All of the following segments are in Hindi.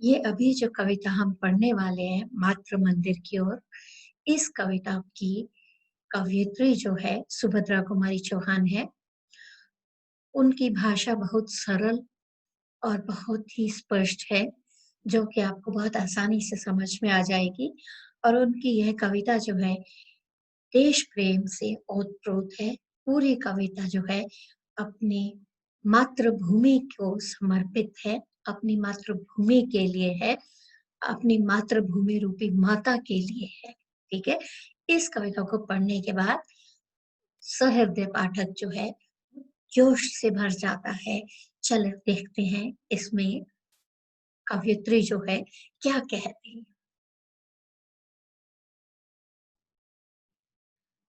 ये अभी जो कविता हम पढ़ने वाले हैं मातृ मंदिर की ओर, इस कविता की कवयित्री जो है सुभद्रा कुमारी चौहान है। उनकी भाषा बहुत सरल और बहुत ही स्पष्ट है, जो कि आपको बहुत आसानी से समझ में आ जाएगी। और उनकी यह कविता जो है देश प्रेम से ओतप्रोत है। पूरी कविता जो है अपनी मातृभूमि को समर्पित है, अपनी मातृभूमि के लिए है, अपनी मातृभूमि रूपी माता के लिए है। ठीक है। इस कविता को पढ़ने के बाद सहृदय पाठक जो है जोश से भर जाता है। चल देखते हैं इसमें कवयित्री जो है क्या कहती है।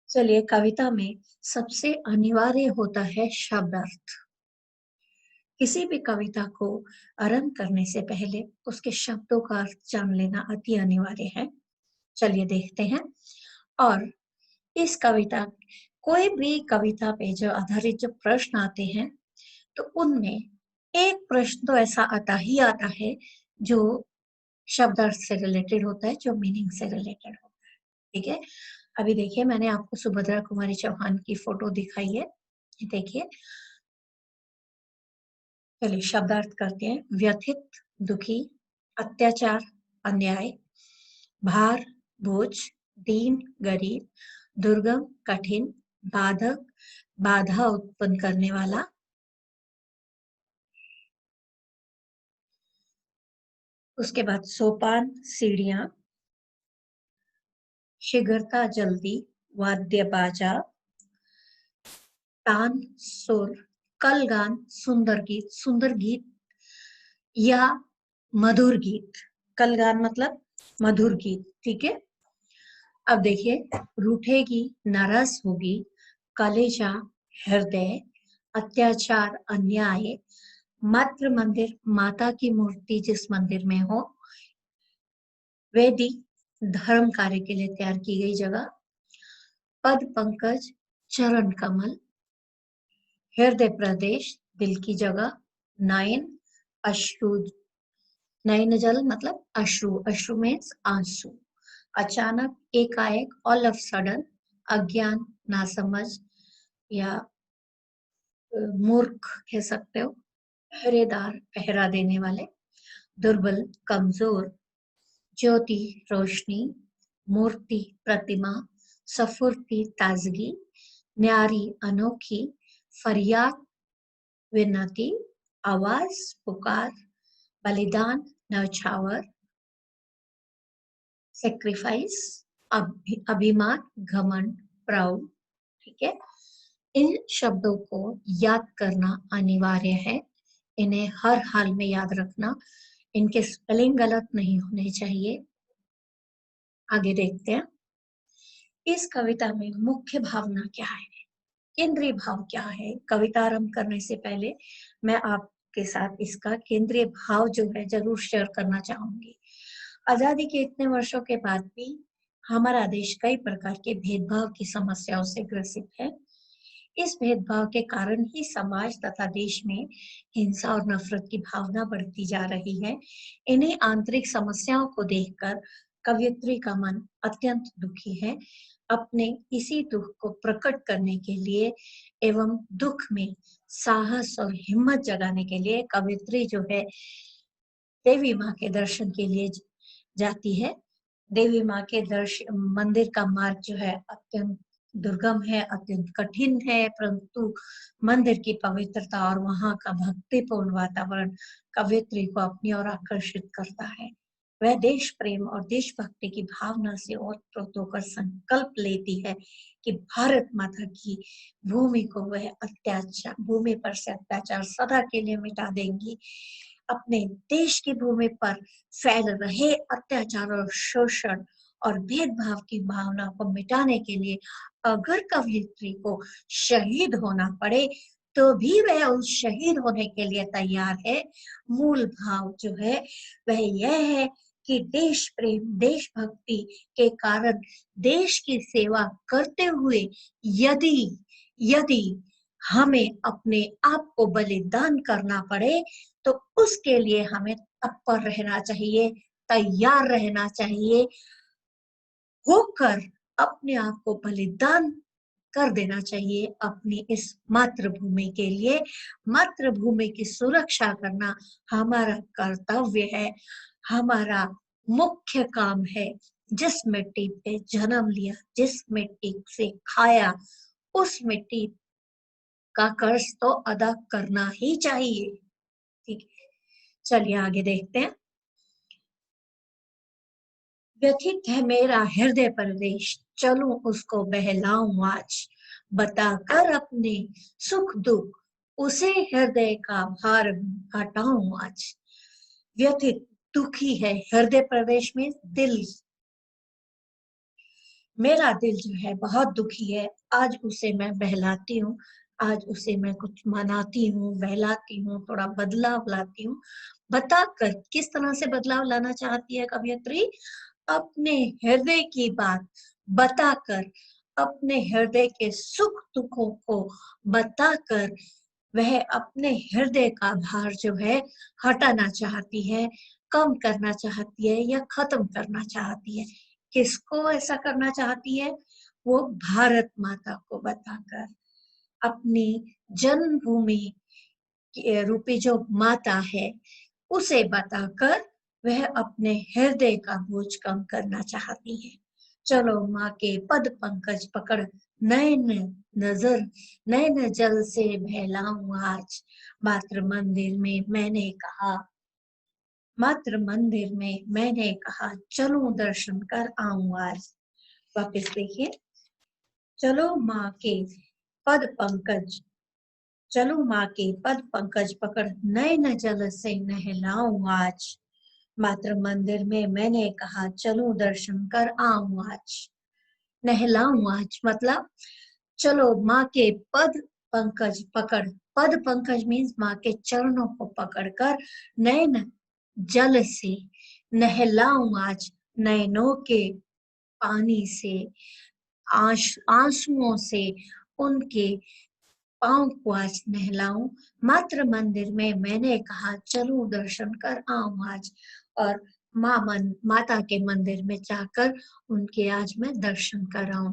चलिए, कविता में सबसे अनिवार्य होता है शब्द अर्थ। किसी भी कविता को आरंभ करने से पहले उसके शब्दों का अर्थ जान लेना अति अनिवार्य है। चलिए देखते हैं। और इस कविता कोई भी कविता पे जो आधारित जो प्रश्न आते हैं, तो उनमें एक प्रश्न तो ऐसा आता ही आता है जो शब्द अर्थ से रिलेटेड होता है, जो मीनिंग से रिलेटेड होता है। ठीक है। अभी देखिए, मैंने आपको सुभद्रा कुमारी चौहान की फोटो दिखाई है। देखिए, चलिए शब्दार्थ करते हैं। व्यथित, दुखी, अत्याचार, अन्याय, भार, बोझ, दीन, गरीब, दुर्गम, कठिन, बाधक, बाधा उत्पन्न करने वाला। उसके बाद सोपान, सीढ़ियां, शीघ्रता, जल्दी, वाद्य बाजा, तान, सुर, कलगान, सुंदर गीत या मधुर गीत। कलगान मतलब मधुर गीत। ठीक है। अब देखिए, रूठेगी, नाराज होगी, कलेजा, हृदय, अत्याचार, अन्याय, मातृ मंदिर, माता की मूर्ति जिस मंदिर में हो, वेदी, धर्म कार्य के लिए तैयार की गई जगह, पद पंकज, चरण कमल, हृदय प्रदेश, दिल की जगह, नयन, अश्रु, नयन जल मतलब अश्रु, अश्रु मीन्स आंसू, अचानक, एकाएक, ऑल ऑफ सडन, अज्ञान, नासमझ या मूर्ख कह सकते हो, पहरेदार, पहरा देने वाले, दुर्बल, कमजोर, ज्योति, रोशनी, मूर्ति, प्रतिमा, सफुर्ती, ताजगी, न्यारी, अनोखी, फरियाद, विनती, आवाज, पुकार, बलिदान, न्यौछावर, सेक्रीफाइस, अभिमान, घमंड, प्राउड। ठीक है। इन शब्दों को याद करना अनिवार्य है। इन्हें हर हाल में याद रखना। इनके स्पेलिंग गलत नहीं होने चाहिए। आगे देखते हैं। इस कविता में मुख्य भावना क्या है, केंद्रीय भाव क्या है। कविता आरंभ करने से पहले मैं आपके साथ इसका केंद्रीय भाव जो है जरूर शेयर करना चाहूंगी। आजादी के इतने वर्षों के बाद भी हमारा देश कई प्रकार के भेदभाव की समस्याओं से ग्रसित है। इस भेदभाव के कारण ही समाज तथा देश में हिंसा और नफरत की भावना बढ़ती जा रही है। इन्हीं आंतरिक समस्याओं को देखकर कवयित्री का मन अत्यंत दुखी है। अपने इसी दुख को प्रकट करने के लिए एवं दुख में साहस और हिम्मत जगाने के लिए कवयित्री जो है देवी माँ के दर्शन के लिए जाती है। देवी माँ के दर्शन मंदिर का मार्ग जो है अत्यंत दुर्गम है, अत्यंत कठिन है, परंतु मंदिर की पवित्रता और वहां का भक्तिपूर्ण वातावरण कवयित्री को अपनी ओर आकर्षित करता है। वह देश प्रेम और देशभक्ति की भावना से ओतप्रोत होकर संकल्प लेती है कि भारत माता की भूमि को वह अत्याचार, भूमि पर से अत्याचार सदा के लिए मिटा देंगी। अपने देश की भूमि पर फैल रहे अत्याचार और शोषण और भेदभाव की भावना को मिटाने के लिए अगर कवयित्री को शहीद होना पड़े तो भी वह उस शहीद होने के लिए तैयार है। मूल भाव जो है वह यह है कि देश प्रेम, देशभक्ति के कारण देश की सेवा करते हुए यदि यदि हमें अपने आप को बलिदान करना पड़े तो उसके लिए हमें तत्पर रहना चाहिए, तैयार रहना चाहिए, होकर अपने आप को बलिदान कर देना चाहिए अपनी इस मातृभूमि के लिए। मातृभूमि की सुरक्षा करना हमारा कर्तव्य है, हमारा मुख्य काम है। जिस मिट्टी पे जन्म लिया, जिस मिट्टी से खाया, उस मिट्टी का कर्ज तो अदा करना ही चाहिए। ठीक है, चलिए आगे देखते हैं। व्यथित है मेरा हृदय प्रदेश, चलूं उसको बहलाऊं आज, बताकर अपने सुख दुख उसे हृदय का भार हटाऊं आज। व्यथित, दुखी है, हृदय प्रदेश में दिल, मेरा दिल जो है बहुत दुखी है। आज उसे मैं बहलाती हूँ, आज उसे मैं कुछ मनाती हूँ, बहलाती हूँ, थोड़ा बदलाव लाती हूँ। बताकर, किस तरह से बदलाव लाना चाहती है कवयित्री? अपने हृदय की बात बताकर, अपने हृदय के सुख दुखों को बताकर वह अपने हृदय का भार जो है हटाना चाहती है, कम करना चाहती है या खत्म करना चाहती है। किसको ऐसा करना चाहती है? वो भारत माता को बताकर, अपनी जन्मभूमि रूपी जो माता है उसे बताकर वह अपने हृदय का बोझ कम करना चाहती है। चलो माँ के पद पंकज पकड़, नैन नजर नैन जल से बहलाऊं आज, मातृ मंदिर में मैंने कहा, मातृ मंदिर में मैंने कहा चलूं दर्शन कर आऊं आज। वापस देखिए, चलो माँ के पद पंकज, चलो माँ के पद पंकज पकड़, नैन जल से नहलाऊं आज, मातृ मंदिर में मैंने कहा चलो दर्शन कर आऊं आज। नहलाऊं आज मतलब चलो माँ के पद पंकज पकड़, पद पंकज मीन्स माँ के चरणों को पकड़कर नैन जल से नहलाऊं आज, नैनों के पानी से, आंसुओं से उनके पांव को आज नहलाऊं। मातृ मंदिर में मैंने कहा चलूं दर्शन कर आऊं आज, और माता के मंदिर में जाकर उनके आज मैं दर्शन कर आऊं।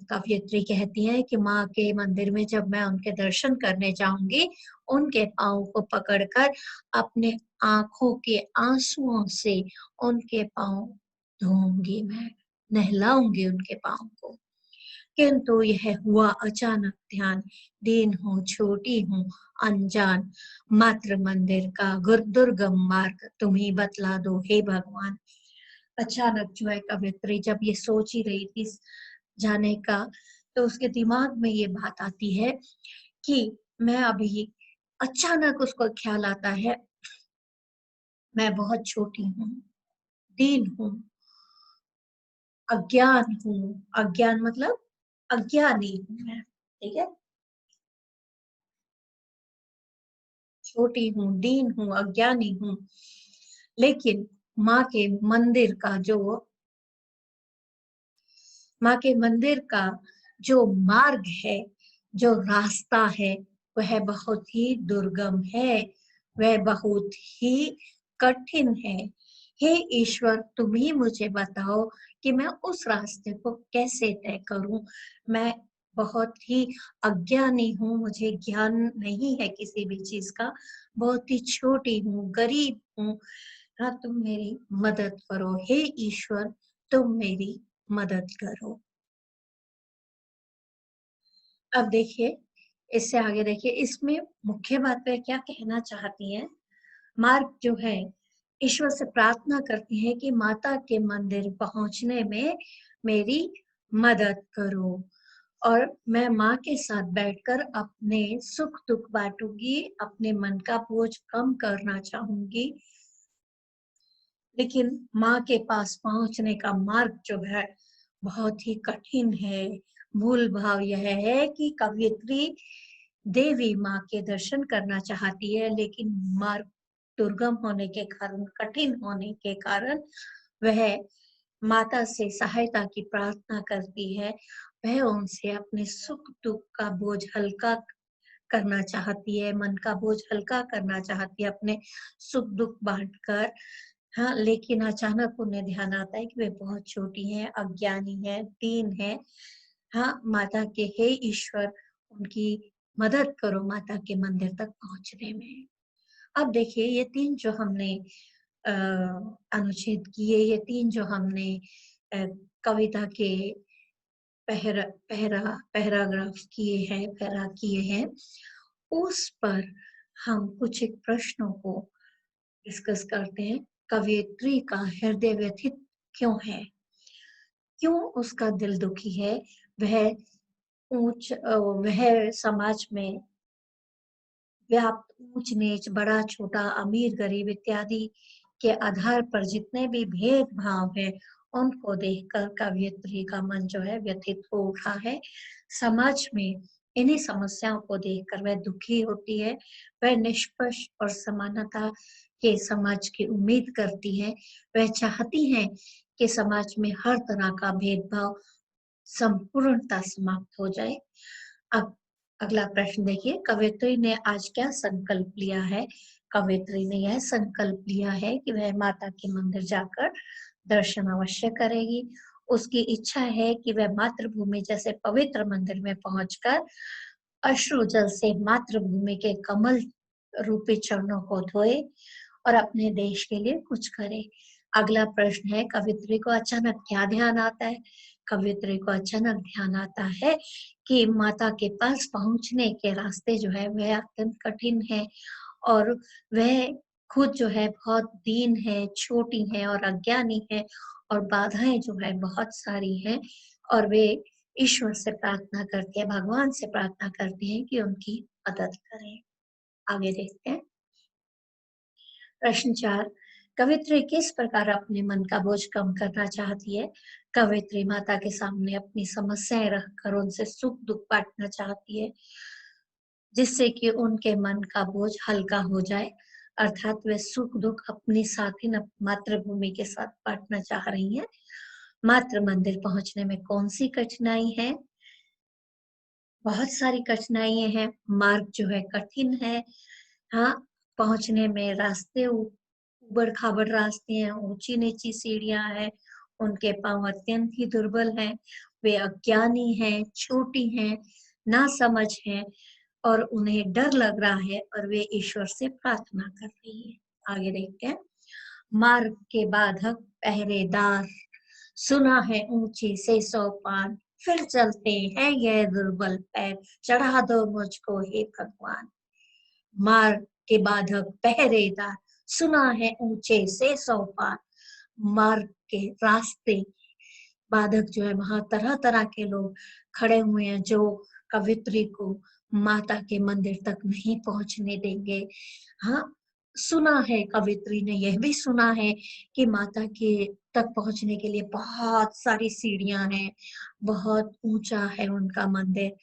कवयित्री कहती है कि माँ के मंदिर में जब मैं उनके दर्शन करने जाऊंगी, उनके पांव को पकड़कर अपने आंखों के आंसुओं से उनके पांव धोऊंगी, मैं नहलाऊंगी उनके पांव को। किंतु यह हुआ अचानक ध्यान, दीन हूँ, छोटी हूँ, अनजान, मातृ मंदिर का दुर्गम मार्ग तुम ही बतला दो हे भगवान। अचानक जो है कवित्री जब ये सोच ही रही थी जाने का, तो उसके दिमाग में ये बात आती है कि मैं अभी, अचानक उसको ख्याल आता है मैं बहुत छोटी हूँ, दीन हूँ, अज्ञान हूँ, अज्ञान मतलब अज्ञानी हूँ मैं, ठीक है, छोटी हूँ, दीन हूँ, अज्ञानी हूँ। लेकिन माँ के मंदिर का जो, माँ के मंदिर का जो मार्ग है, जो रास्ता है, वह बहुत ही दुर्गम है, वह बहुत ही कठिन है। हे ईश्वर, तुम ही मुझे बताओ कि मैं उस रास्ते को कैसे तय करूं। मैं बहुत ही अज्ञानी हूँ, मुझे ज्ञान नहीं है किसी भी चीज का, बहुत ही छोटी हूँ, गरीब हूँ। हाँ, तुम मेरी मदद करो हे ईश्वर, तुम मेरी मदद करो। अब देखिए, इससे आगे देखिए, इसमें मुख्य बात वह क्या कहना चाहती है। मार्ग जो है, ईश्वर से प्रार्थना करती है कि माता के मंदिर पहुंचने में मेरी मदद करो, और मैं माँ के साथ बैठकर अपने सुख दुख बांटूंगी, अपने मन का बोझ कम करना चाहूंगी। लेकिन माँ के पास पहुंचने का मार्ग जो है बहुत ही कठिन है। मूल भाव यह है कि कवयित्री देवी माँ के दर्शन करना चाहती है, लेकिन मार्ग दुर्गम होने के कारण, कठिन होने के कारण वह माता से सहायता की प्रार्थना करती है। वह उनसे अपने सुख दुख का बोझ हल्का करना चाहती है, मन का बोझ हल्का करना चाहती है, अपने सुख-दुःख बाँटकर। हाँ, लेकिन अचानक उन्हें ध्यान आता है कि वे बहुत छोटी हैं, अज्ञानी हैं, दीन हैं। हाँ, माता के हे ईश्वर, उनकी मदद करो माता के मंदिर तक पहुँचने में। अब देखिए ये 3 जो हमने अ, अनुच्छेद किए, ये 3 जो हमने अ, कविता के पैराग्राफ किए हैं, पैरा किए हैं, उस पर हम कुछ एक प्रश्नों को डिस्कस करते हैं। कवयित्री का हृदय व्यथित क्यों है? क्यों उसका दिल दुखी है? वह वह समाज में व्याप्त ऊंच-नीच, बड़ा-छोटा, अमीर-गरीब इत्यादि के आधार पर जितने भी भेदभाव हैं, उनको देखकर कवयित्री का मन जो है व्यथित हो उठा है। समाज में इन्हीं समस्याओं को देखकर वह दुखी होती है। वह निष्पक्ष और समानता के समाज की उम्मीद करती है। वह चाहती है कि समाज में हर तरह का भेदभाव संपूर्णतः समाप्त हो जाए। अब अगला प्रश्न देखिए, कवयित्री ने आज क्या संकल्प लिया है? कवयित्री ने यह संकल्प लिया है कि वह माता के मंदिर जाकर दर्शन अवश्य करेगी। उसकी इच्छा है कि वह मातृभूमि जैसे पवित्र मंदिर में पहुंचकर अश्रु जल से मातृभूमि के कमल रूपी चरणों को धोए और अपने देश के लिए कुछ करे। अगला प्रश्न है, कवयित्री को अचानक क्या ध्यान आता है? कवयित्री को अचानक ध्यान आता है कि माता के पास पहुंचने के रास्ते जो है वह अत्यंत कठिन है और वह खुद जो है बहुत दीन है, छोटी है और अज्ञानी है और बाधाएं जो है बहुत सारी हैं और वे ईश्वर से प्रार्थना करती है, भगवान से प्रार्थना करती है कि उनकी मदद करें। आगे देखते हैं। प्रश्न 4, कवित्री किस प्रकार अपने मन का बोझ कम करना चाहती है? कवित्री माता के सामने अपनी समस्याएं रखकर उनसे सुख दुख बांटना चाहती है, जिससे कि उनके मन का बोझ हल्का हो जाए। अर्थात वे सुख दुख अपनी साथी मातृभूमि के साथ बांटना चाह रही हैं। मातृ मंदिर पहुंचने में कौन सी कठिनाई है? बहुत सारी कठिनाइयां हैं। मार्ग जो है कठिन है। हाँ, पहुंचने में रास्ते उबड़-खाबड़ रास्ते हैं, ऊंची-नीची सीढ़ियां हैं, उनके पांव अत्यंत ही दुर्बल हैं, वे अज्ञानी हैं, छोटी हैं, नासमझ हैं और उन्हें डर लग रहा है और वे ईश्वर से प्रार्थना कर रही है। आगे देखते हैं। मार्ग के बाधक पहरेदार, सुना है ऊंची से सोपान, फिर चलते हैं ये दुर्बल पैर, चढ़ा दो मुझको हे भगवान। मार्ग के बाधक पहरेदार, सुना है ऊंचे से सोपान, मार्ग के रास्ते बाधक जो है वहां तरह तरह के लोग खड़े हुए हैं जो कवित्री को माता के मंदिर तक नहीं पहुंचने देंगे। हाँ, सुना है, कवित्री ने यह भी सुना है कि माता के तक पहुंचने के लिए बहुत सारी सीढ़ियां हैं, बहुत ऊंचा है उनका मंदिर,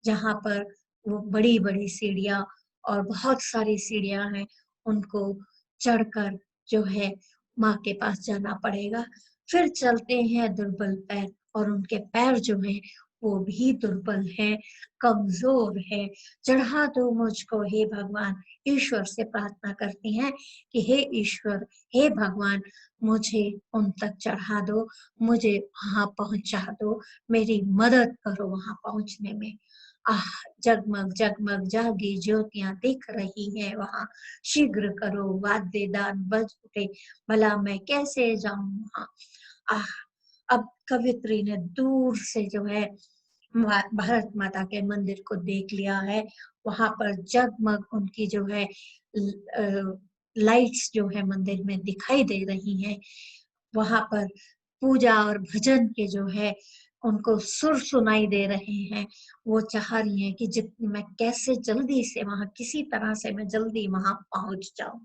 जहां पर वो बड़ी बड़ी सीढ़ियां और बहुत सारी सीढ़ियां हैं, उनको चढ़कर जो है माँ के पास जाना पड़ेगा। फिर चलते हैं दुर्बल पैर और उनके पैर जो हैं वो भी दुर्बल है, कमजोर है। चढ़ा दो मुझको हे भगवान, ईश्वर से प्रार्थना करती हैं कि हे ईश्वर, हे भगवान, मुझे उन तक चढ़ा दो, मुझे वहां पहुंचा दो, मेरी मदद करो वहां पहुंचने में। आह, जगमग जगमग जागी ज्योतियां दिख रही है वहां, शीघ्र करो वाद्यदान बज उठे, भला मैं कैसे जाऊं वहां। आह, अब कवित्री ने दूर से जो है भारत माता के मंदिर को देख लिया है। वहां पर जगमग उनकी जो है लाइट्स जो है मंदिर में दिखाई दे रही हैं। वहां पर पूजा और भजन के जो है उनको सुर सुनाई दे रहे हैं। वो चाह रही हैं कि जितनी मैं कैसे जल्दी से वहां किसी तरह से मैं जल्दी वहां पहुंच जाऊं।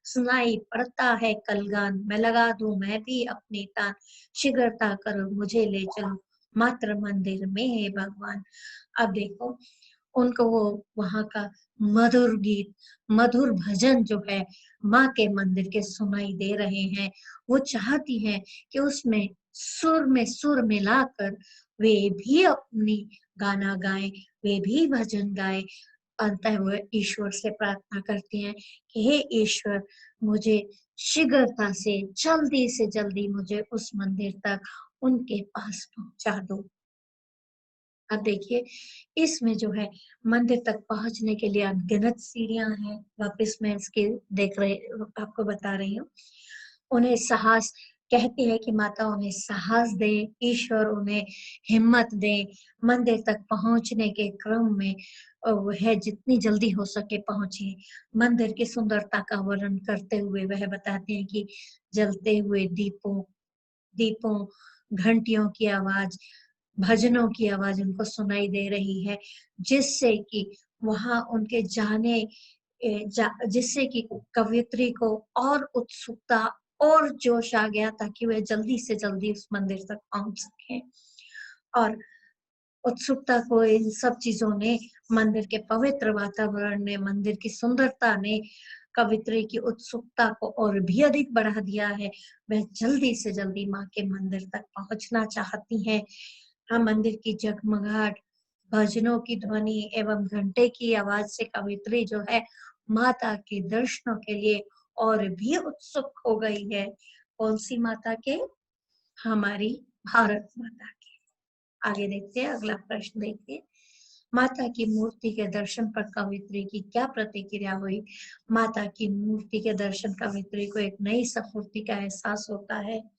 सुनाई पड़ता है कलगान, मैं लगा दूं मैं भी अपनी तान, शीघ्रता करो मुझे ले चलो मातृ मंदिर में हे भगवान। अब देखो उनको वो वहां का मधुर गीत, मधुर भजन जो है माँ के मंदिर के सुनाई दे रहे हैं। वो चाहती हैं कि उसमें सुर में सुर मिलाकर वे भी अपनी गाना गाएं, वे भी भजन गाएं अंततः वह ईश्वर से प्रार्थना करती हैं कि हे ईश्वर, मुझे शीघ्रता से जल्दी मुझे उस मंदिर तक उनके पास पहुंचा दो। अब देखिए, इसमें जो है मंदिर तक पहुंचने के लिए अनगिनत सीढ़ियां हैं। वापस मैं इसके देख रहे आपको बता रही हूँ। उन्हें साहस कहती है कि माता उन्हें साहस दे, ईश्वर उन्हें हिम्मत दे, मंदिर तक पहुंचने के क्रम में वह जितनी जल्दी हो सके पहुंचे। मंदिर की सुंदरता का वर्णन करते हुए वह बताते हैं कि जलते हुए दीपों दीपों घंटियों की आवाज, भजनों की आवाज उनको सुनाई दे रही है, जिससे कि वहां उनके जाने जिससे कि कवियत्री को और उत्सुकता और जोश आ गया ताकि वह जल्दी से जल्दी उस मंदिर तक पहुंच सके। और उत्सुकता को इन सब चीजों ने, मंदिर के पवित्र वातावरण ने, मंदिर की सुंदरता ने कवित्री की उत्सुकता को और भी अधिक बढ़ा दिया है। वह जल्दी से जल्दी माँ के मंदिर तक पहुंचना चाहती हैं। हाँ, मंदिर की जगमगाहट, भजनों की ध्वनि एवं घंटे की आवाज से कवित्री जो है माता के दर्शनों के लिए और भी उत्सुक हो गई है। कौन सी माता के? हमारी भारत माता के। आगे देखते हैं, अगला प्रश्न देखिए। माता की मूर्ति के दर्शन पर कवित्री की क्या प्रतिक्रिया हुई? माता की मूर्ति के दर्शन कवित्री को एक नई स्फूर्ति का एहसास होता है।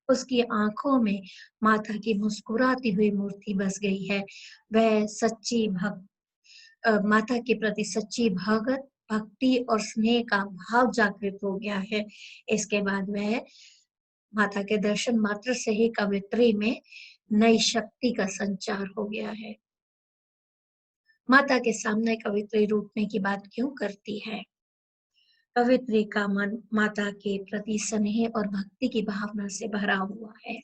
उसकी आंखों में माता की मुस्कुराती हुई मूर्ति बस गई है। वह माता के प्रति सच्ची भक्ति और स्नेह का भाव जागृत हो गया है। इसके बाद वह माता के दर्शन मात्र से ही कवित्री में नई शक्ति का संचार हो गया है। माता के सामने कवित्री रूठने की बात क्यों करती है? कवित्री का मन माता के प्रति स्नेह और भक्ति की भावना से भरा हुआ है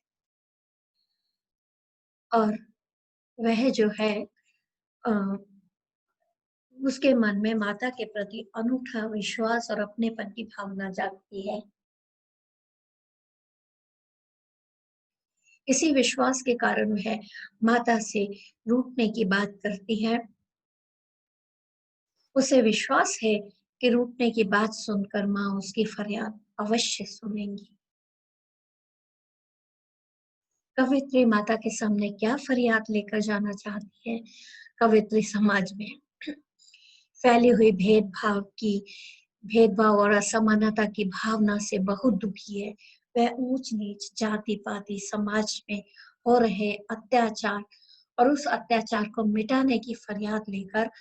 और वह जो है अ, उसके मन में माता के प्रति अनूठा विश्वास और अपनेपन की भावना जागती है। इसी विश्वास के कारण वह माता से रूठने की बात करती है। उसे विश्वास है कि रूठने की बात सुनकर माँ उसकी फरियाद अवश्य सुनेंगी। कवित्री माता के सामने क्या फरियाद लेकर जाना चाहती है? कवित्री समाज में फैली हुई भेदभाव और असमानता की भावना से बहुत दुखी है। वह ऊंच नीच, जाति पाति, समाज में हो रहे अत्याचार और उस अत्याचार को मिटाने की फरियाद लेकर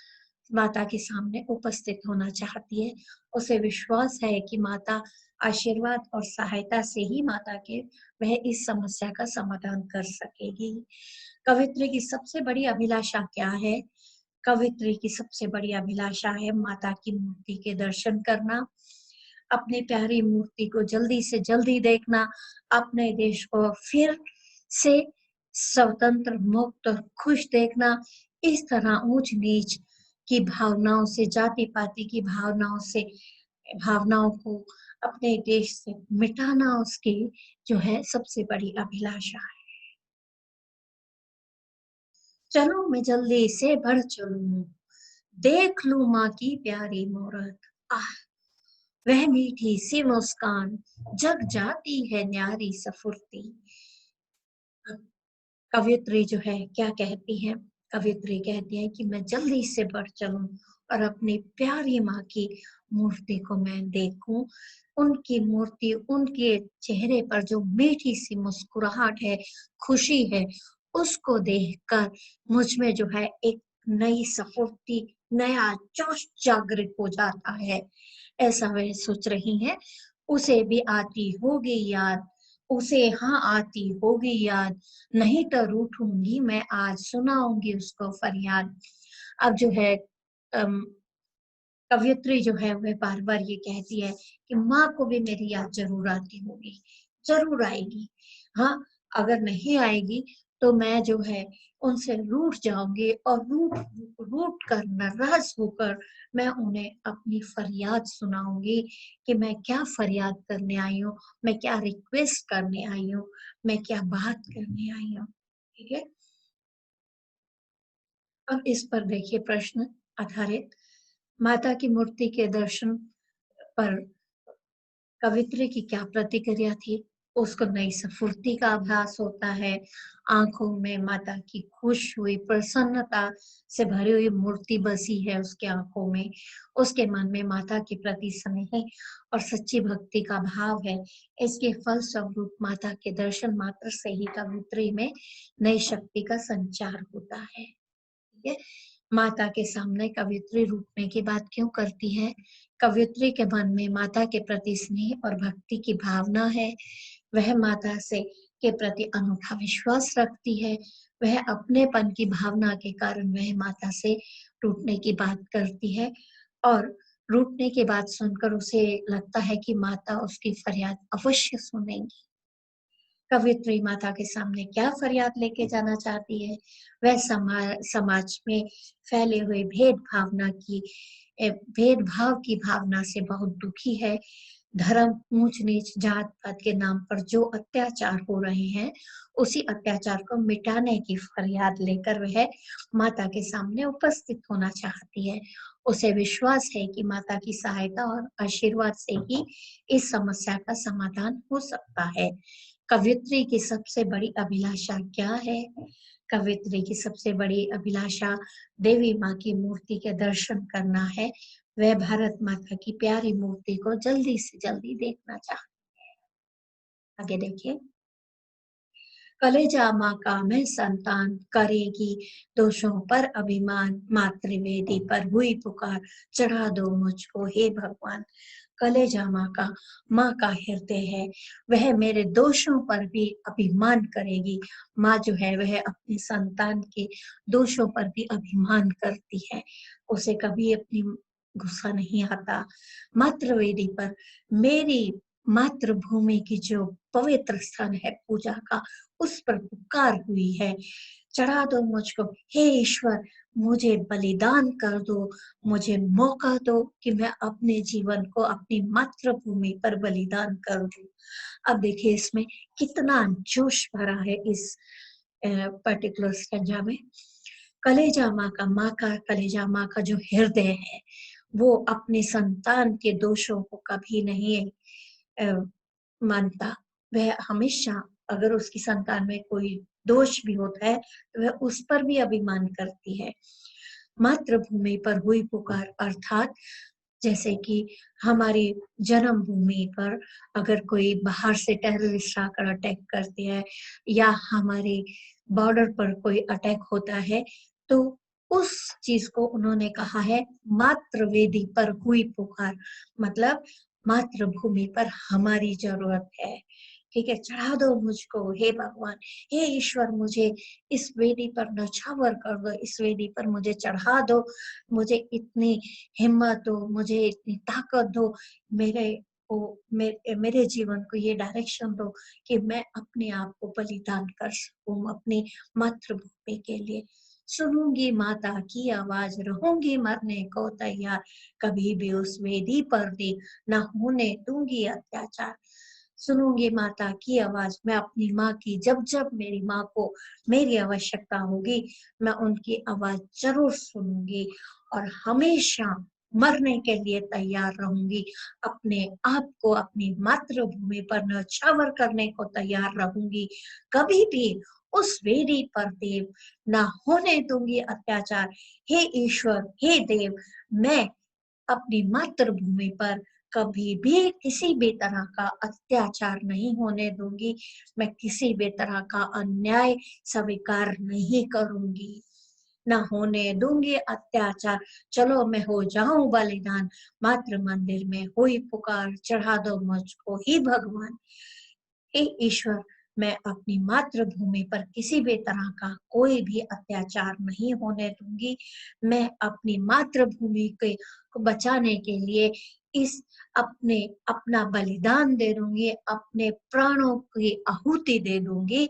माता के सामने उपस्थित होना चाहती है। उसे विश्वास है कि माता आशीर्वाद और सहायता से ही माता के वह इस समस्या का समाधान कर सकेगी। कवित्री की सबसे बड़ी अभिलाषा क्या है? कवित्री की सबसे बड़ी अभिलाषा है माता की मूर्ति के दर्शन करना, अपनी प्यारी मूर्ति को जल्दी से जल्दी देखना, अपने देश को फिर से स्वतंत्र, मुक्त और खुश देखना। इस तरह ऊंच नीच की भावनाओं से, जाति पाति की भावनाओं को अपने देश से मिटाना उसकी जो है सबसे बड़ी अभिलाषा है। चलो मैं जल्दी से बढ़ चलूं, देख लूं माँ की प्यारी मूरत। आह, वह मीठी सी मुस्कान, जग जाती है न्यारी सफुर्ती। कवियत्री जो है क्या कहती है? कवियत्री कहती है कि मैं जल्दी से बढ़ चलूं और अपनी प्यारी माँ की मूर्ति को मैं देखूं। उनकी मूर्ति, उनके चेहरे पर जो मीठी सी मुस्कुराहट है, खुशी है, उसको देखकर मुझ में जो है एक नई स्फूर्ति, नया जोश जागृत हो जाता है। ऐसा वह सोच रही है। उसे भी आती होगी याद, उसे हाँ आती होगी याद, नहीं तो रूठूंगी मैं आज, सुनाऊंगी उसको फरियाद। अब जो है अम, कवियत्री जो है वह बार बार ये कहती है कि माँ को भी मेरी याद जरूर आती होगी, जरूर आएगी। हाँ, अगर नहीं आएगी तो मैं जो है उनसे रूठ जाऊंगी और रूठ रूठ कर, नाराज होकर मैं उन्हें अपनी फरियाद सुनाऊंगी कि मैं क्या फरियाद करने आई हूँ, मैं क्या रिक्वेस्ट करने आई हूँ, मैं क्या बात करने आई हूँ। ठीक है, अब इस पर देखिए प्रश्न। आधारित माता की मूर्ति के दर्शन पर कवित्री की क्या प्रतिक्रिया थी? उसको नई स्फूर्ति का आभास होता है, आँखों में माता की खुश हुई प्रसन्नता से भरी हुई मूर्ति बसी है उसकी आँखों में। उसके मन में माता के प्रति स्नेह और सच्ची भक्ति का भाव है। इसके फलस्वरूप माता के दर्शन मात्र से ही कवित्री में नई शक्ति का संचार होता है। ठीक है? माता के सामने कवित्री रूठने की बात क्यों करती है? कवित्री के मन में माता के प्रति स्नेह और भक्ति की भावना है। वह माता से के प्रति अनूठा विश्वास रखती है। वह अपनेपन की भावना के कारण वह माता से रूठने की बात करती है और रूठने की बात सुनकर उसे लगता है कि माता उसकी फरियाद अवश्य सुनेंगी। कवित्री माता के सामने क्या फरियाद लेके जाना चाहती है? वह समाज में फैले हुए भेदभाव की भावना से बहुत दुखी है। धर्म, ऊंच-नीच, जात-पात के नाम पर जो अत्याचार हो रहे हैं, उसी अत्याचार को मिटाने की फरियाद लेकर वह माता के सामने उपस्थित होना चाहती है। उसे विश्वास है कि माता की सहायता और आशीर्वाद से ही इस समस्या का समाधान हो सकता है। कवियत्री की सबसे बड़ी अभिलाषा क्या है? कवियत्री की सबसे बड़ी अभिलाषा देवी माँ की मूर्ति के दर्शन करना है। वह भारत माता की प्यारी मूर्ति को जल्दी से जल्दी देखना चाहती है। आगे देखिए। कलेजा माँ का मैं संतान करेगी दोषों पर अभिमान, मातृवेदी पर हुई पुकार, चढ़ा दो मुझको हे भगवान। कलेजा माँ का हृदय है, वह मेरे दोषों पर भी अभिमान करेगी। माँ जो है वह अपने संतान के दोषों पर भी अभिमान करती है, उसे कभी अपनी गुस्सा नहीं आता। मातृवेदी पर मेरी मातृभूमि की जो पवित्र स्थान है पूजा का, उस पर पुकार हुई है। चढ़ा दो मुझको हे ईश्वर, मुझे बलिदान कर दो, मुझे मौका दो कि मैं अपने जीवन को अपनी मातृभूमि पर बलिदान कर दूं। अब देखिए इसमें कितना जोश भरा है इस पर्टिकुलर स्टैंजा में। कलेजा माँ का जो हृदय है वो अपने संतान के दोषों को कभी नहीं मानता। वह हमेशा अगर उसकी संतान में कोई दोष भी होता है तो वह उस पर भी अभिमान करती है। मातृभूमि पर हुई पुकार अर्थात जैसे कि हमारी जन्मभूमि पर अगर कोई बाहर से टेररिस्ट आकर अटैक करते हैं या हमारे बॉर्डर पर कोई अटैक होता है तो उस चीज को उन्होंने कहा है मातृवेदी पर हुई पुकार, मतलब मातृभूमि पर हमारी जरूरत है। ठीक है, चढ़ा दो मुझको हे भगवान, हे ईश्वर, मुझे इस वेदी पर नछावर कर दो, इस वेदी पर मुझे चढ़ा दो, मुझे इतनी हिम्मत दो, मुझे इतनी ताकत दो, मेरे जीवन को ये डायरेक्शन दो कि मैं अपने आप को बलिदान कर सकूं अपनी मातृभूमि के लिए। सुनूंगी माता की आवाज, रहूंगी मरने को तैयार, कभी भी उस वेदी पर भी न होने दूंगी अत्याचार। सुनूंगी माता की आवाज, मैं अपनी माँ की जब जब मेरी माँ को मेरी आवश्यकता होगी मैं उनकी आवाज जरूर सुनूंगी और हमेशा मरने के लिए तैयार रहूंगी, अपने आप को अपनी मातृभूमि पर न्यौछावर करने को तैयार रहूंगी, कभी भी उस वेदी पर देव ना होने दूंगी अत्याचार। हे ईश्वर, हे देव, मैं अपनी मातृभूमि पर कभी भी किसी भी तरह का अत्याचार नहीं होने दूंगी, मैं किसी भी तरह का अन्याय स्वीकार नहीं करूंगी, ना होने दूंगी अत्याचार। चलो मैं हो जाऊं बलिदान, मातृ मंदिर में हुई पुकार, चढ़ा दो मुझको ही भगवान। हे ईश्वर, मैं अपनी मातृभूमि पर किसी भी तरह का कोई भी अत्याचार नहीं होने दूंगी। मैं अपनी मातृभूमि को बचाने के लिए इस अपना बलिदान दे दूंगी, अपने प्राणों की आहुति दे दूंगी।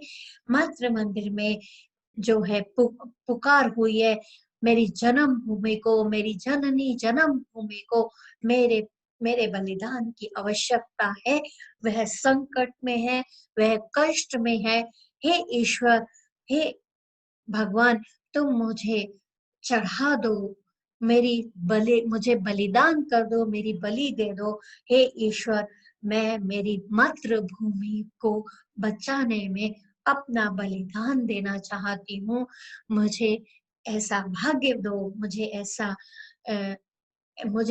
मातृ मंदिर में जो है पुकार हुई है, मेरी जन्म भूमि को, मेरी जननी जन्म भूमि को मेरे मेरे बलिदान की आवश्यकता है। वह संकट में है, वह कष्ट में है। हे ईश्वर, हे भगवान, तुम मुझे चढ़ा दो मुझे बलिदान कर दो, मेरी बलि दे दो। हे ईश्वर, मैं मेरी मातृभूमि को बचाने में अपना बलिदान देना चाहती हूँ। मुझे ऐसा भाग्य दो, मुझे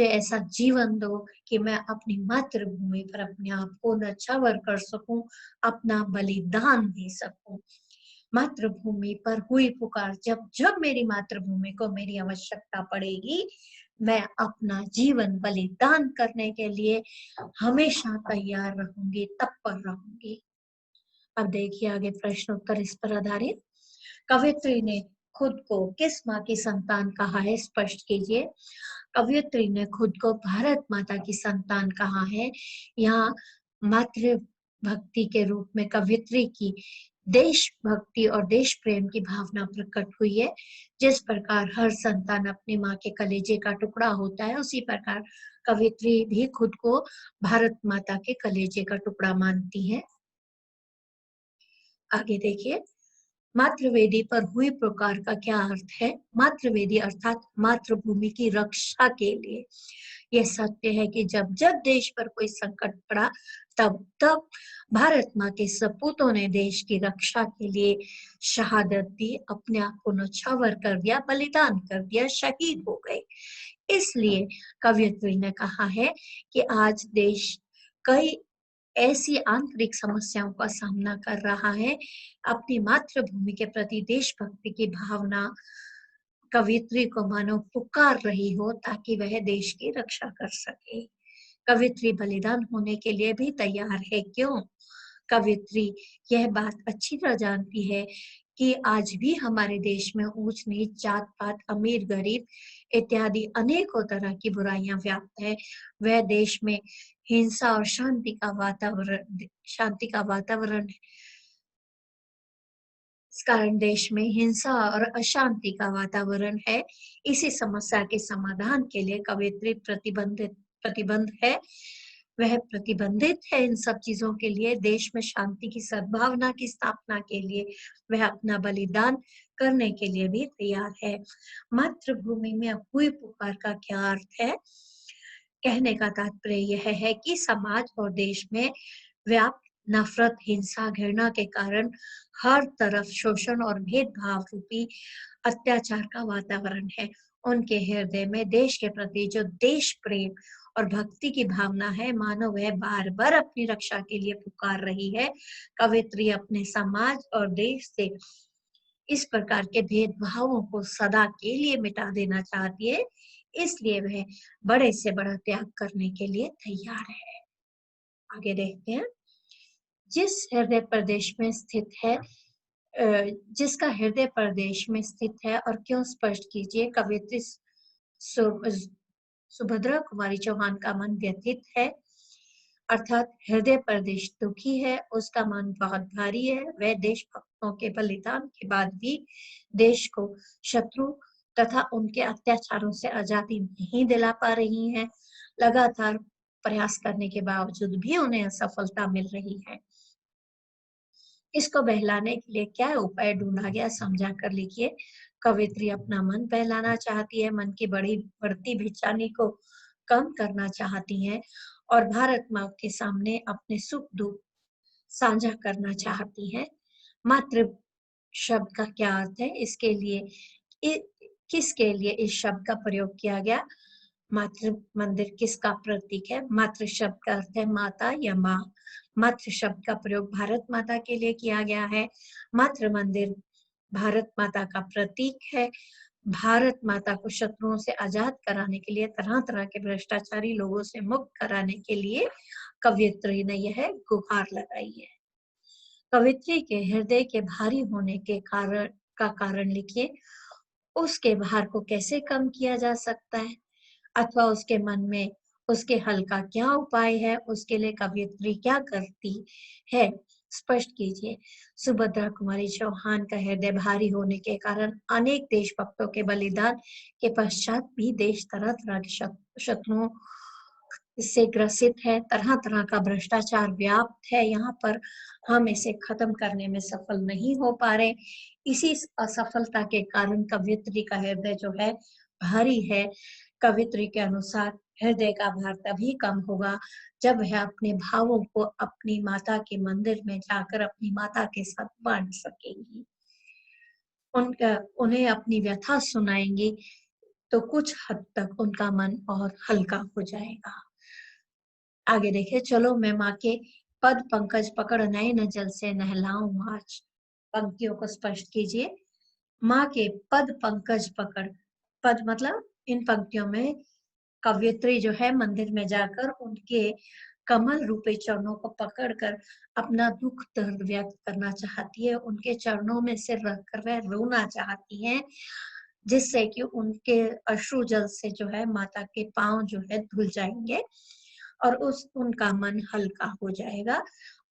ऐसा जीवन दो कि मैं अपनी मातृभूमि पर अपने आप को न्यौछावर कर सकूं, अपना बलिदान दे सकूं। मातृभूमि पर हुई पुकार, जब जब मेरी मातृभूमि को मेरी आवश्यकता पड़ेगी, मैं अपना जीवन बलिदान करने के लिए हमेशा तैयार रहूंगी, तत्पर रहूंगी। अब देखिए आगे प्रश्न उत्तर इस पर आधारित। कवयित्री ने खुद को किस माँ की संतान कहा है, स्पष्ट कीजिए। कवयित्री ने खुद को भारत माता की संतान कहा है। यहाँ मातृ भक्ति के रूप में कवयित्री की देशभक्ति और देश प्रेम की भावना प्रकट हुई है। जिस प्रकार हर संतान अपनी माँ के कलेजे का टुकड़ा होता है, उसी प्रकार कवयित्री भी खुद को भारत माता के कलेजे का टुकड़ा मानती है। आगे देखिए, मातृवेदी पर हुई पुकार का क्या अर्थ है। मातृवेदी अर्थात मातृभूमि की रक्षा के लिए। यह सत्य है कि जब जब देश पर कोई संकट पड़ा, तब तब भारत माँ के सपूतों ने देश की रक्षा के लिए शहादत दी, अपने आप को न्यौछावर कर दिया, बलिदान कर दिया, शहीद हो गए। इसलिए कवयित्री ने कहा है कि आज देश कई ऐसी आंतरिक समस्याओं का सामना कर रहा है। अपनी मातृभूमि के प्रति देशभक्ति की भावना कवयित्री को मानो पुकार रही हो, ताकि वह देश की रक्षा कर सके। कवयित्री बलिदान होने के लिए भी तैयार है। क्यों? कवयित्री यह बात अच्छी तरह जानती है कि आज भी हमारे देश में ऊंच नीच, जात पात, अमीर गरीब इत्यादि अनेकों तरह की बुराइयां व्याप्त है। वह देश में हिंसा और शांति का वातावरण, इस कारण देश में हिंसा और अशांति का वातावरण है। इसी समस्या के समाधान के लिए कवयित्री प्रतिबंध है। वह प्रतिबंधित है इन सब चीजों के लिए। देश में शांति की सद्भावना की स्थापना के लिए वह अपना बलिदान करने के लिए भी तैयार है। मातृभूमि में हुई पुकार का क्या अर्थ है? कहने का तात्पर्य यह है कि समाज और देश में व्याप्त नफरत, हिंसा, घृणा के कारण हर तरफ शोषण और भेदभाव रूपी अत्याचार का वातावरण है। उनके हृदय में देश के प्रति जो देश प्रेम और भक्ति की भावना है, मानो वह बार बार अपनी रक्षा के लिए पुकार रही है। कवयित्री अपने समाज और देश से इस प्रकार के भेदभावों को सदा के लिए मिटा देना चाहती है। इसलिए वह बड़े से बड़ा त्याग करने के लिए तैयार है। आगे देखते हैं। जिस हृदय प्रदेश में स्थित है जिसका हृदय प्रदेश में स्थित है, और क्यों, स्पष्ट कीजिए। कवयित्री सुभद्रा कुमारी चौहान का मन व्यथित है, अर्थात हृदय प्रदेश दुखी है, उसका मन बहुत भारी है। वह देशभक्तों के बलिदान के बाद भी देश को शत्रु तथा उनके अत्याचारों से आजादी नहीं दिला पा रही है। लगातार प्रयास करने के बावजूद भी उन्हें असफलता मिल रही है। इसको बहलाने के लिए क्या उपाय ढूंढा गया, समझा कर लिखिए। कवयित्री अपना मन बहलाना चाहती है, मन की बढ़ती बेचैनी को कम करना चाहती है, और भारत माँ के सामने अपने सुख दुख साझा करना चाहती है। मातृ शब्द का क्या अर्थ है? इसके लिए किसके लिए इस शब्द का प्रयोग किया गया? मातृ मंदिर किसका प्रतीक है? मातृ शब्द का अर्थ है माता या माँ। मातृ शब्द का प्रयोग भारत माता के लिए किया गया है। मातृ मंदिर भारत माता का प्रतीक है। भारत माता को शत्रुओं से आजाद कराने के लिए, तरह तरह के भ्रष्टाचारी लोगों से मुक्त कराने के लिए कवयित्री ने यह गुहार लगाई है। कवयित्री के हृदय के भारी होने के कारण लिखिए। उसके भार को कैसे कम किया जा सकता है, अथवा उसके मन में उसके हल का क्या उपाय है, उसके लिए कवयित्री क्या करती है, स्पष्ट कीजिए। सुभद्रा कुमारी चौहान का हृदय भारी होने के कारण अनेक देशभक्तों के बलिदान के पश्चात भी देश तरह तरह के शत्रुओं से ग्रसित है। तरह तरह का भ्रष्टाचार व्याप्त है यहाँ पर। हम इसे खत्म करने में सफल नहीं हो पा रहे। इसी असफलता के कारण कवयित्री का हृदय जो है भारी है। कवित्री के अनुसार हृदय का भार तभी कम होगा जब वह अपने भावों को अपनी माता के मंदिर में जाकर अपनी माता के साथ बांट सकेगी। उन्हें अपनी व्यथा सुनाएंगी तो कुछ हद तक उनका मन और हल्का हो जाएगा। आगे देखिए, चलो मैं माँ के पद पंकज पकड़ नए न जल से नहलाऊं आज। पंक्तियों को स्पष्ट कीजिए। माँ के पद पंकज पकड़, पद मतलब इन पंक्तियों में कवयित्री जो है मंदिर में जाकर उनके कमल रूपी चरणों को पकड़कर अपना दुख दर्द व्यक्त करना चाहती है। उनके चरणों में सिर रखकर वह रोना चाहती है, जिससे कि उनके अश्रु जल से जो है माता के पांव जो है धुल जाएंगे और उनका मन हल्का हो जाएगा।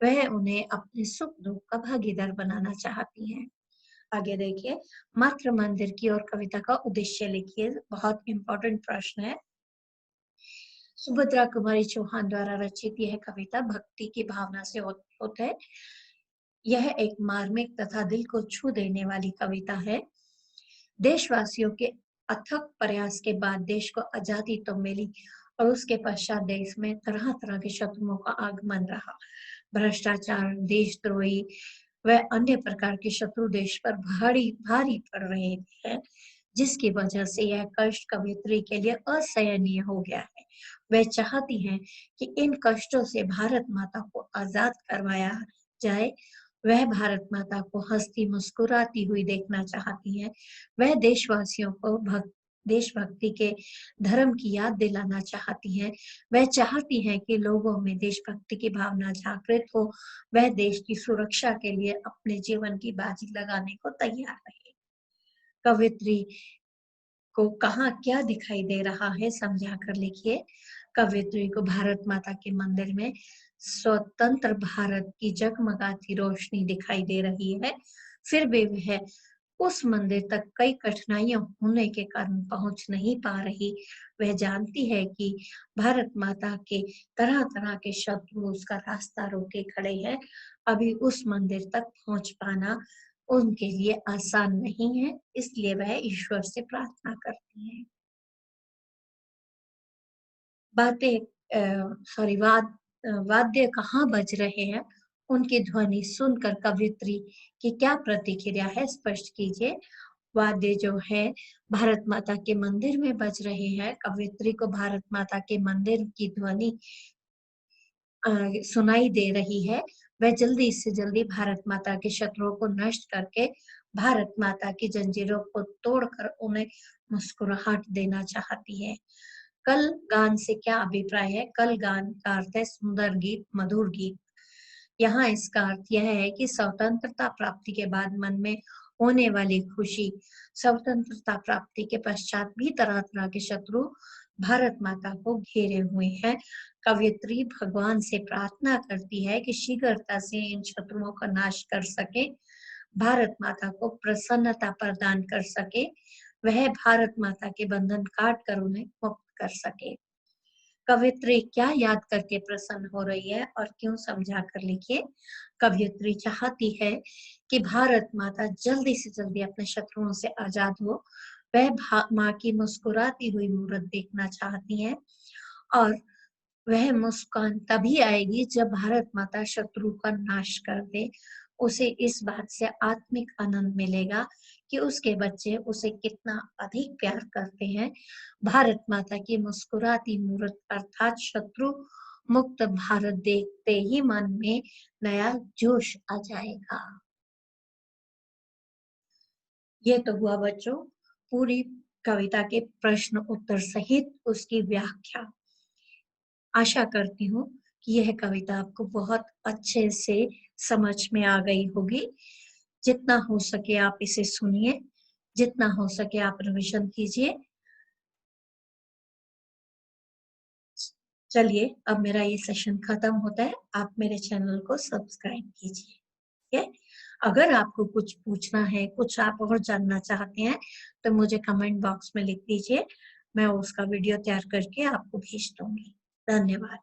वह उन्हें अपने सुख दुख का भागीदार बनाना चाहती है। आगे देखिए, मातृ मंदिर की और कविता का उद्देश्य लिखिए। बहुत इंपॉर्टेंट प्रश्न है। सुभद्रा कुमारी चौहान द्वारा रचित यह कविता भक्ति की भावना से उत्पन्न है। यह एक मार्मिक तथा दिल को छू देने वाली कविता है। देशवासियों के अथक प्रयास के बाद देश को आजादी तो मिली और उसके पश्चात देश में तरह तरह के शत्रुओं का आगमन रहा। भ्रष्टाचार, देशद्रोही व अन्य प्रकार के शत्रु देश पर भारी भारी पड़ रहे हैं, जिसकी वजह से यह कष्ट कवयित्री के लिए असहनीय हो गया है। वह चाहती हैं कि इन कष्टों से भारत माता को आजाद करवाया जाए। वह भारत माता को हंसती मुस्कुराती हुई देखना चाहती हैं। वह देशवासियों को देशभक्ति के धर्म की याद दिलाना चाहती हैं। वह चाहती हैं कि लोगों में देशभक्ति की भावना जागृत हो। वह देश की सुरक्षा के लिए अपने जीवन की बाजी लगाने को तैयार रहे। कवित्री को कहाँ क्या दिखाई दे रहा है समझा कर लिखिए। कवित्री को भारत माता के मंदिर में स्वतंत्र भारत की जगमगाती रोशनी दिखाई दे रही है। फिर भी वह उस मंदिर तक कई कठिनाइयां होने के कारण पहुंच नहीं पा रही। वह जानती है कि भारत माता के तरह तरह के शत्रु उसका रास्ता रोके खड़े हैं। अभी उस मंदिर तक पहुंच पाना उनके लिए आसान नहीं है, इसलिए वह ईश्वर से प्रार्थना करती हैं। वाद्य कहाँ बज रहे हैं, उनकी ध्वनि सुनकर कवियत्री की क्या प्रतिक्रिया है स्पष्ट कीजिए। वाद्य जो है भारत माता के मंदिर में बज रहे हैं। कवियत्री को भारत माता के मंदिर की ध्वनि सुनाई दे रही है। वह जल्दी से जल्दी भारत माता के शत्रुओं को नष्ट करके भारत माता की जंजीरों को तोड़कर उन्हें मुस्कुराहट देना चाहती है। कल गान से क्या अभिप्राय है? कल गान का अर्थ है सुंदर गीत, मधुर गीत। यहाँ इसका अर्थ यह है कि स्वतंत्रता प्राप्ति के बाद मन में होने वाली खुशी, स्वतंत्रता प्राप्ति के पश्चात भी तरह तरह के शत्रु भारत माता को घेरे हुए हैं। कवयित्री भगवान से प्रार्थना करती है कि शीघ्रता से इन शत्रुओं का नाश कर सके, भारत माता को प्रसन्नता प्रदान कर सके, वह भारत माता के बंधन काट कर उन्हें मुक्त कर सके। कवियत्री क्या याद करके प्रसन्न हो रही है और क्यों समझा कर लिखिए। कवियत्री चाहती है कि भारत माता जल्दी से जल्दी अपने शत्रुओं से आजाद हो। वह माँ की मुस्कुराती हुई मूरत देखना चाहती है और वह मुस्कान तभी आएगी जब भारत माता शत्रु का नाश कर दे। उसे इस बात से आत्मिक आनंद मिलेगा कि उसके बच्चे उसे कितना अधिक प्यार करते हैं। भारत माता की मुस्कुराती मूरत अर्थात शत्रु मुक्त भारत देखते ही मन में नया जोश आ जाएगा। ये तो हुआ बच्चों पूरी कविता के प्रश्न उत्तर सहित उसकी व्याख्या। आशा करती हूँ कि यह कविता आपको बहुत अच्छे से समझ में आ गई होगी। जितना हो सके आप इसे सुनिए, जितना हो सके आप रिवीजन कीजिए। चलिए अब मेरा ये सेशन खत्म होता है। आप मेरे चैनल को सब्सक्राइब कीजिए। ठीक है? अगर आपको कुछ पूछना है, कुछ आप और जानना चाहते हैं तो मुझे कमेंट बॉक्स में लिख दीजिए। मैं उसका वीडियो तैयार करके आपको भेज दूंगी। धन्यवाद।